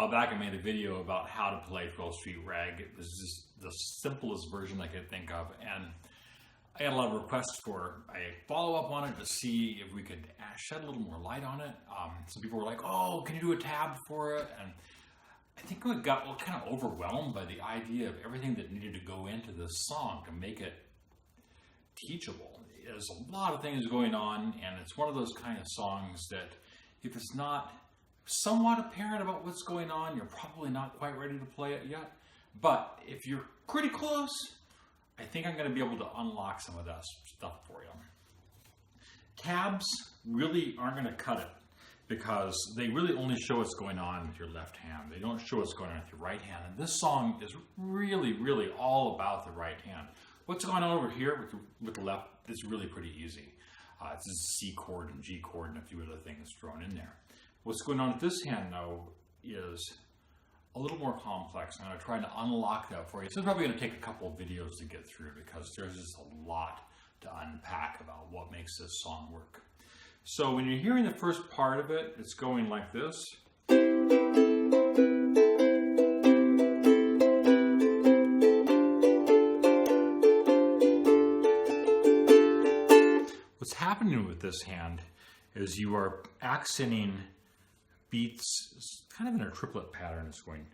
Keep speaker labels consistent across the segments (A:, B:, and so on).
A: while back I made a video about how to play 12th Street Rag. It was just the simplest version I could think of, and I had a lot of requests for a follow-up on it to see if we could shed a little more light on it. Some people were like, oh, can you do a tab for it? And I think we got kind of overwhelmed by the idea of everything that needed to go into this song to make it teachable. There's a lot of things going on, and it's one of those kind of songs that if it's not somewhat apparent about what's going on, you're probably not quite ready to play it yet. But if you're pretty close, I think I'm going to be able to unlock some of that stuff for you. Tabs really aren't going to cut it because they really only show what's going on with your left hand. They don't show what's going on with your right hand. And this song is really, really all about the right hand. What's going on over here with the left is really pretty easy. It's a C chord and G chord and a few other things thrown in there. What's going on with this hand, though, is a little more complex. I'm going to try to unlock that for you. So it's probably going to take a couple of videos to get through because there's just a lot to unpack about what makes this song work. So when you're hearing the first part of it, it's going like this. What's happening with this hand is you are accenting beats kind of in a triplet pattern. It's going.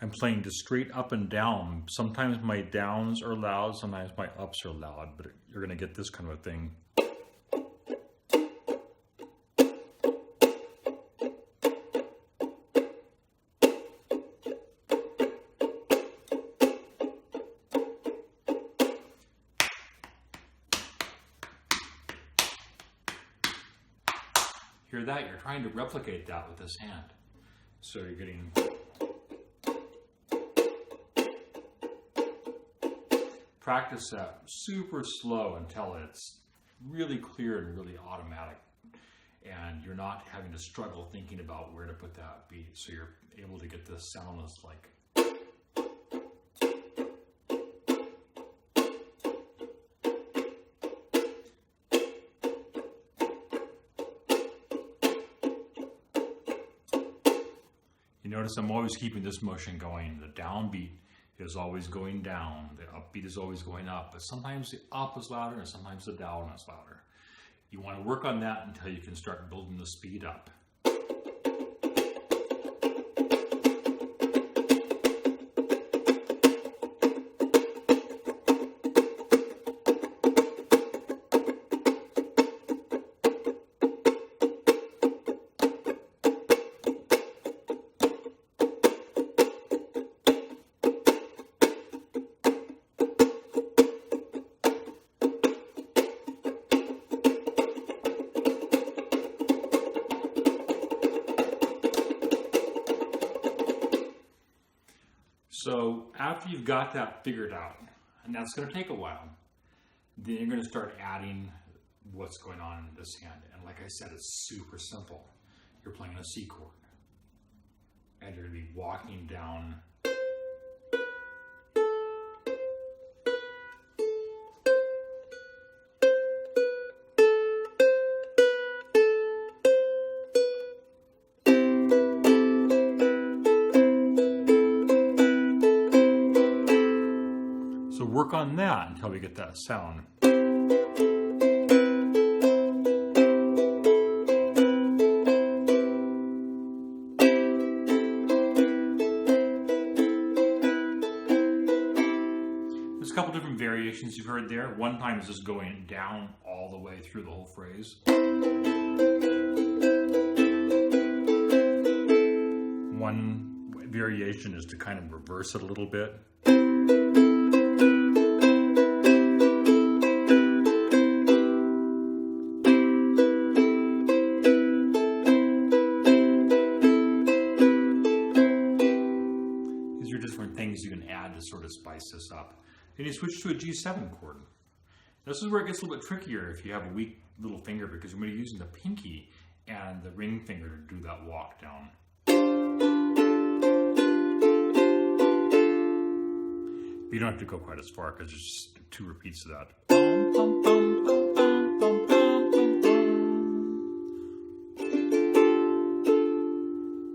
A: I'm playing just straight up and down. Sometimes my downs are loud, sometimes my ups are loud, but you're going to get this kind of a thing. Hear that? You're trying to replicate that with this hand. So you're getting... Practice that super slow until it's really clear and really automatic. And you're not having to struggle thinking about where to put that beat. So you're able to get this sound that's like... You notice I'm always keeping this motion going. The downbeat is always going down. The upbeat is always going up. But sometimes the up is louder and sometimes the down is louder. You want to work on that until you can start building the speed up. So after you've got that figured out, and that's going to take a while, then you're going to start adding what's going on in this hand. And like I said, it's super simple. You're playing a C chord, and you're going to be walking down. So work on that until we get that sound. There's a couple different variations you've heard there. One time is just going down all the way through the whole phrase. One variation is to kind of reverse it a little bit. Things you can add to sort of spice this up. Then you switch to a G7 chord. This is where it gets a little bit trickier if you have a weak little finger, because you're going to be using the pinky and the ring finger to do that walk down. You don't have to go quite as far because there's just 2 repeats of that.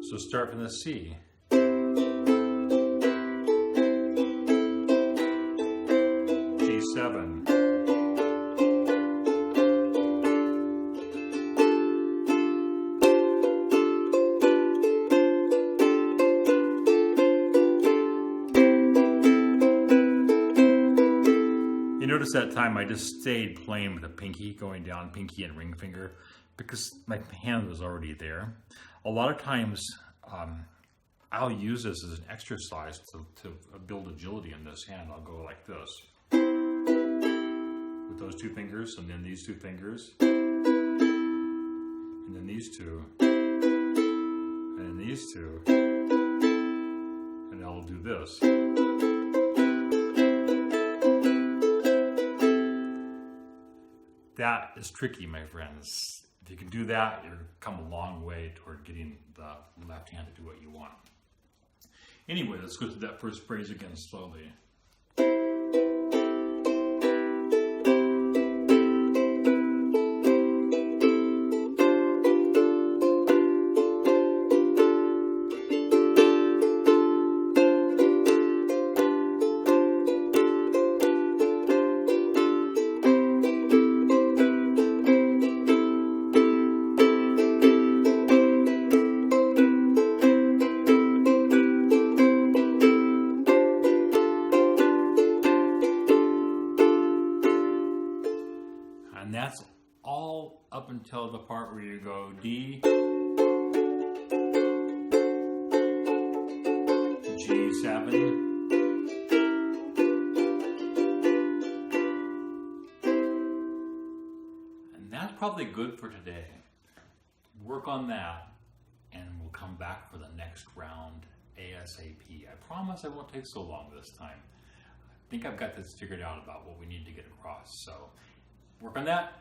A: So start from the C. G7. You notice that time I just stayed playing with the pinky, going down pinky and ring finger, because my hand was already there. A lot of times I'll use this as an exercise to build agility in this hand. I'll go like this with those 2 fingers, and then these 2 fingers, and then these 2, and then these 2, and I'll do this. That is tricky, my friends. If you can do that, you've come a long way toward getting the left hand to do what you want. Anyway, let's go through that first phrase again slowly. And that's all up until the part where you go D, G7, and that's probably good for today. Work on that, and we'll come back for the next round ASAP. I promise I won't take so long this time. I think I've got this figured out about what we need to get across. So work on that,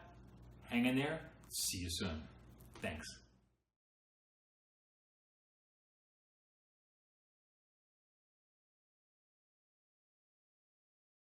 A: hang in there, see you soon. Thanks.